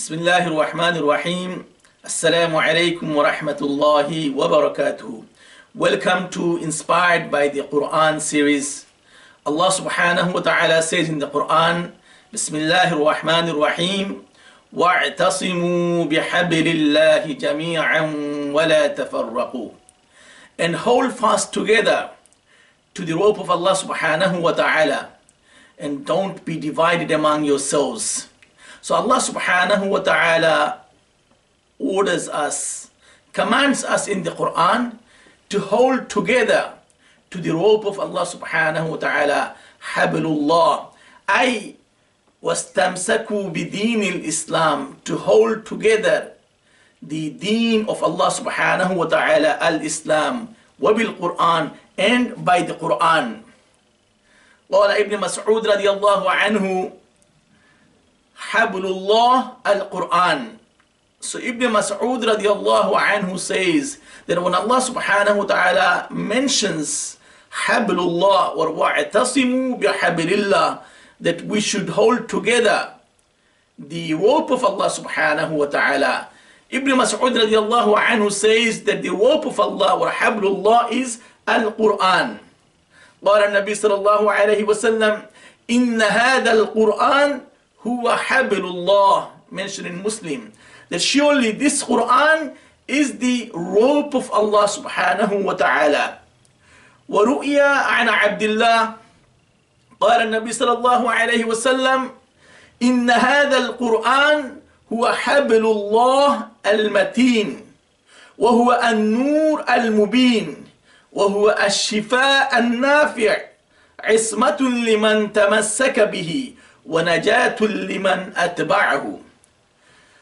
Bismillahir Rahmanir Rahim. Assalamu alaikum wa rahmatullahi wa barakatuh. Welcome to Inspired by the Quran series. Allah subhanahu wa ta'ala says in the Quran, Bismillahir Rahmanir Rahim, وَاعْتَصِمُوا بِحَبْلِ اللَّهِ جَمِيعًا وَلَا تَفَرَّقُوا. And hold fast together to the rope of Allah subhanahu wa ta'ala, and don't be divided among yourselves. So Allah subhanahu wa ta'ala orders us, commands us in the Quran to hold together to the rope of Allah subhanahu wa ta'ala, hablullah, ay wastamsaku bideen al-Islam, to hold together the deen of Allah subhanahu wa ta'ala, al-Islam, wa bil-Quran, and by the Quran. Qala Ibn Mas'ud radiyallahu anhu, hablullah al-Quran. So Ibn Mas'ud radiyallahu anhu says that when Allah subhanahu wa ta'ala mentions hablullah or wa'tasimu bihablillah, that we should hold together the rope of Allah subhanahu wa ta'ala. Ibn Mas'ud radiyallahu anhu says that the rope of Allah or hablullah is al-Quran. قال النبي صلى الله عليه وسلم إن هذا القرآن huwa hablullah, mentioned in Muslim, that surely this Quran is the rope of Allah subhanahu wa ta'ala. وَرُؤْيَا عَنَ عَبْدِ اللَّهِ قال النبي صلى الله عليه وسلم إن هذا القرآن هو حبل الله المتين وهو النور المبين وهو الشفاء النافع عصمة لمن تمسك به وَنَجَاتٌ لِمَنْ أَتْبَعَهُ.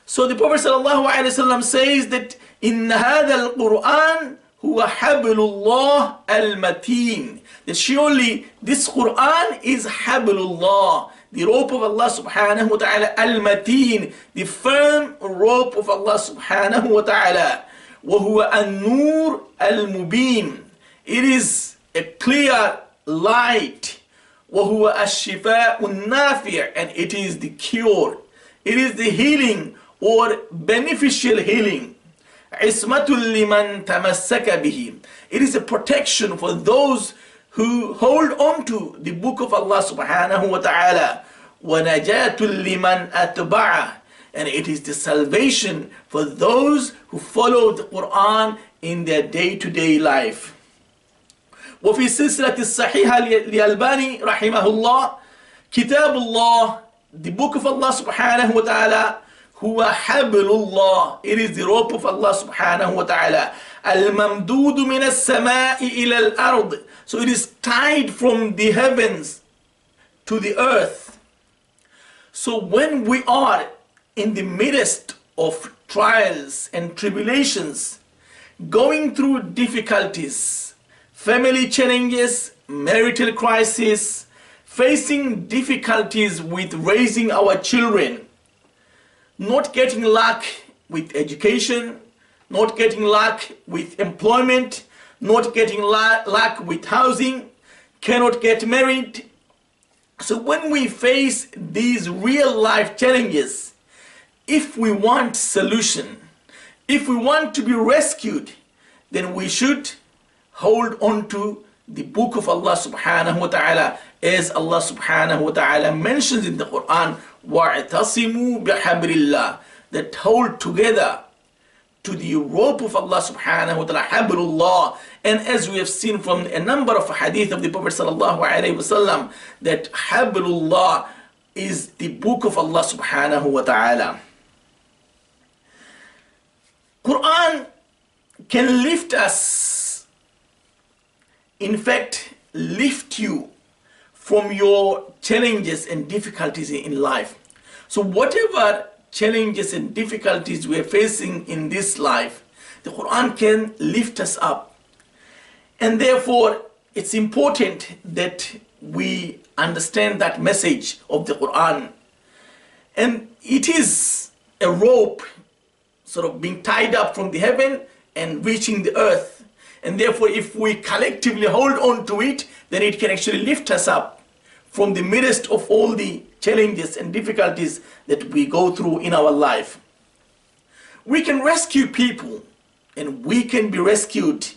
So the Prophet ﷺ says that إِنَّ هَذَا الْقُرْآنِ هُوَ حَبْلُ اللَّهِ الْمَتِينِ, that surely this Quran is hablullah, the rope of Allah subhanahu wa ta'ala, al-mateen, the firm rope of Allah subhanahu wa ta'ala, وَهُوَ النُّورُ الْمُبِينُ, it is a clear light, وَهُوَ الشِّفَاءُ النَّافِعُ, and it is the cure, it is the healing or beneficial healing. عِصْمَةٌ لِمَنْ تَمَسَّكَ بِهِ, it is a protection for those who hold on to the book of Allah subhanahu wa ta'ala. وَنَجَاتٌ لِمَنْ أَتْبَعَهُ, and it is the salvation for those who follow the Quran in their day-to-day life. وفي سلسلة الصحيحة لألباني رحمه الله كتاب الله, the book of Allah subhanahu wa ta'ala, هو حبل الله, it is the rope of Allah subhanahu wa ta'ala, الممدود من السماء إلى الأرض, so it is tied from the heavens to the earth. So when we are in the midst of trials and tribulations, going through difficulties, family challenges, marital crisis, facing difficulties with raising our children, not getting luck with education, not getting luck with employment, not getting luck with housing, cannot get married. So when we face these real life challenges, if we want solution, if we want to be rescued, then we should hold on to the book of Allah subhanahu wa ta'ala, as Allah subhanahu wa ta'ala mentions in the Quran, وَاعْتَصِمُوا بِحَبْلِ اللَّهِ, that hold together to the rope of Allah subhanahu wa ta'ala, hablullah. And as we have seen from a number of hadith of the Prophet sallallahu alayhi wasallam, that hablullah is the book of Allah subhanahu wa ta'ala. Quran can lift us, in fact, lift you from your challenges and difficulties in life. So whatever challenges and difficulties we are facing in this life, the Quran can lift us up. And therefore, it's important that we understand that message of the Quran. And it is a rope sort of being tied up from the heaven and reaching the earth. And therefore, if we collectively hold on to it, then it can actually lift us up from the midst of all the challenges and difficulties that we go through in our life. We can rescue people, and we can be rescued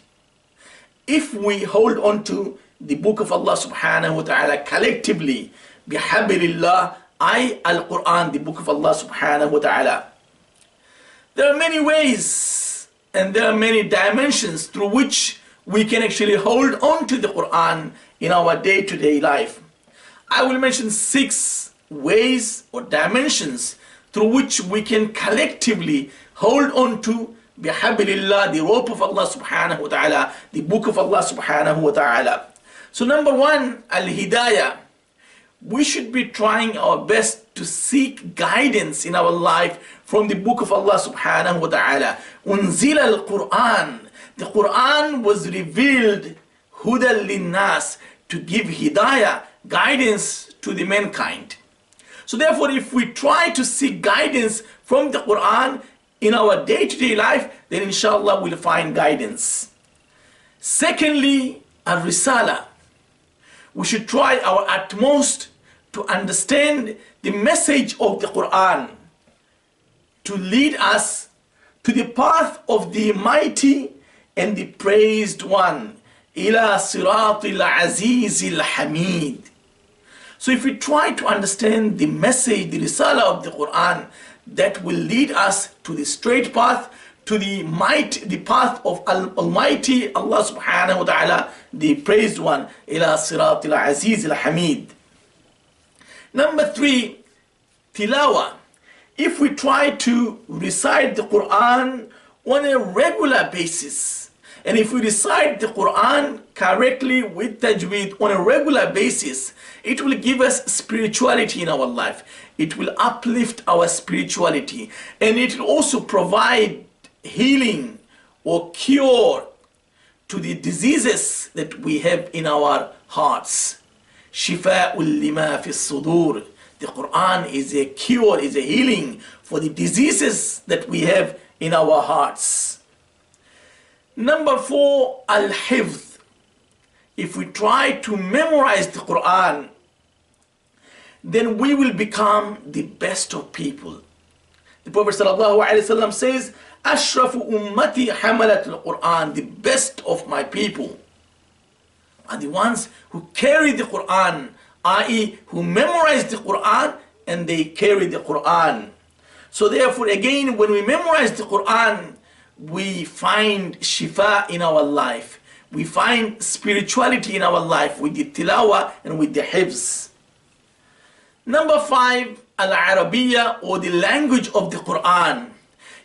if we hold on to the book of Allah subhanahu wa ta'ala collectively. Bihablillah, Al-Quran, the book of Allah subhanahu wa ta'ala. There are many ways and there are many dimensions through which we can actually hold on to the Quran in our day-to-day life. I will mention 6 ways or dimensions through which we can collectively hold on to bihablillah, the rope of Allah subhanahu wa ta'ala, the book of Allah subhanahu wa ta'ala. So number 1, al-hidayah. We should be trying our best to seek guidance in our life from the book of Allah subhanahu wa ta'ala. Unzila al-Quran. The Quran was revealed hudan linnas, to give hidayah, guidance to the mankind. So therefore, if we try to seek guidance from the Quran in our day-to-day life, then inshallah we'll find guidance. Secondly, al-risala. We should try our utmost to understand the message of the Quran, to lead us to the path of the mighty and the praised one, ila siratil azizil hamid. So if we try to understand the message, the risala of the Quran, that will lead us to the straight path, to the path of Almighty Allah subhanahu wa ta'ala, the praised one, ila siratil azizil hamid. Number 3, tilawa. If we try to recite the Quran on a regular basis, and if we recite the Quran correctly with tajweed on a regular basis, it will give us spirituality in our life. It will uplift our spirituality, and it will also provide healing or cure to the diseases that we have in our hearts. Shifa'ul lima fi sudur. The Quran is a cure, is a healing for the diseases that we have in our hearts. Number 4, al-hifz. If we try to memorize the Quran, then we will become the best of people. The Prophet ﷺ says, Ashrafu ummati hamalatul Quran. The best of my people are the ones who carry the Quran, i.e. who memorize the Quran and they carry the Quran. So therefore, again, when we memorize the Quran, we find shifa in our life. We find spirituality in our life with the tilawah and with the hifz. Number 5, al-Arabiya, or the language of the Quran.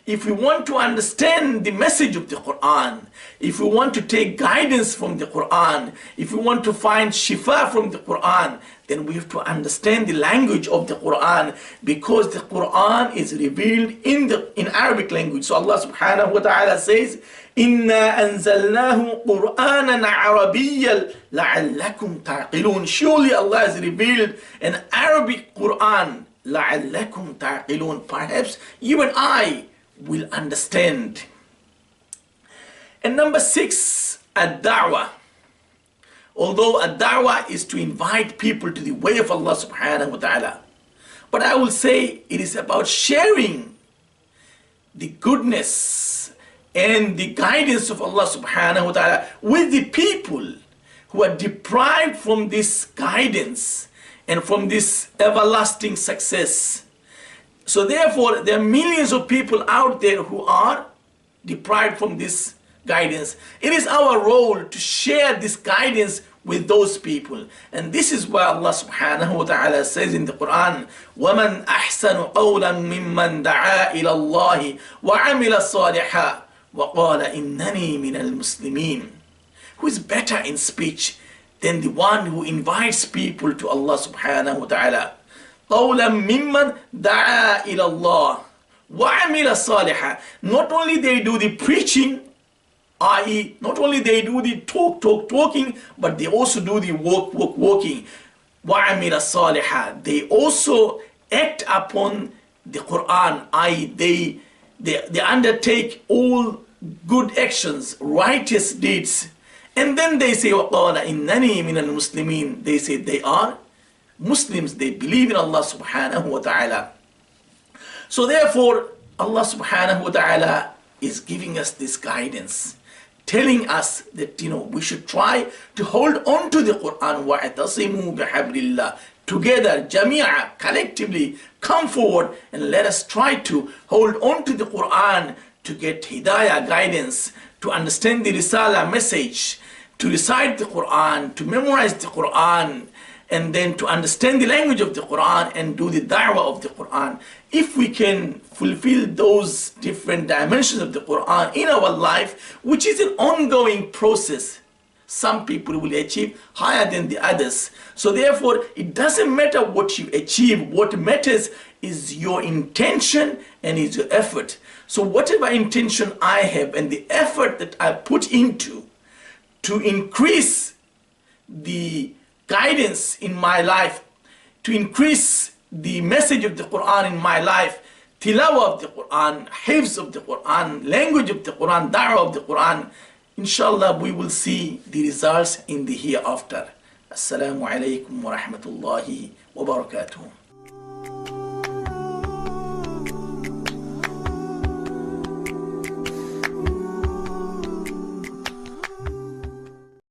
If we want to understand the message of the Quran, if we want to take guidance from the Quran, if we want to find shifa from the Quran, then we have to understand the language of the Quran, because the Quran is revealed in Arabic language. So Allah subhanahu wa ta'ala says, Inna anzalnahu Qur'anan Arabiyyal la'allakum ta'qilun. Surely Allah has revealed an Arabic Quran, la'allakum ta'qilun. Perhaps you and I will understand. And number 6, ad-da'wah. Although ad-da'wah is to invite people to the way of Allah subhanahu wa ta'ala, but I will say it is about sharing the goodness and the guidance of Allah subhanahu wa ta'ala with the people who are deprived from this guidance and from this everlasting success. So therefore, there are millions of people out there who are deprived from this guidance. It is our role to share this guidance with those people. And this is why Allah subhanahu wa ta'ala says in the Quran, وَمَنْ أَحْسَنُ قَوْلًا مِمَّنْ دَعَا إِلَى اللَّهِ وَعَمِلَ صَالِحًا وَقَالَ إِنَّنِي مِنَ الْمُسْلِمِينَ. Who is better in speech than the one who invites people to Allah subhanahu wa ta'ala? قَوْلًا مِمَّنْ دَعَا إِلَى اللَّهِ وَعَمِلَ صَالِحًا. Not only they do the preaching, i.e. not only they do the talking, but they also do the walking. وَعَمِلَ صَالِحًا. They also act upon the Quran, i.e. they undertake all good actions, righteous deeds. And then they say, وَقَالَ إِنَّنِي مِنَ الْمُسْلِمِينَ. They say they are Muslims, they believe in Allah subhanahu wa ta'ala. So therefore, Allah subhanahu wa ta'ala is giving us this guidance, telling us that, we should try to hold on to the Quran. وَاعْتَصِمُوا بِحَبْلِ اللَّهِ. Together, Jami'a, collectively, come forward and let us try to hold on to the Quran to get hidayah, guidance, to understand the Risala message, to recite the Quran, to memorize the Quran, and then to understand the language of the Quran and do the da'wah of the Quran. If we can fulfill those different dimensions of the Quran in our life, which is an ongoing process, some people will achieve higher than the others. So therefore, it doesn't matter what you achieve. What matters is your intention and is your effort. So whatever intention I have and the effort that I put into to increase the guidance in my life, to increase the message of the Quran in my life, tilawah of the Quran, hifz of the Quran, language of the Quran, da'wah of the Quran, inshallah we will see the results in the hereafter. Assalamu alaikum wa rahmatullahi wa barakatuh.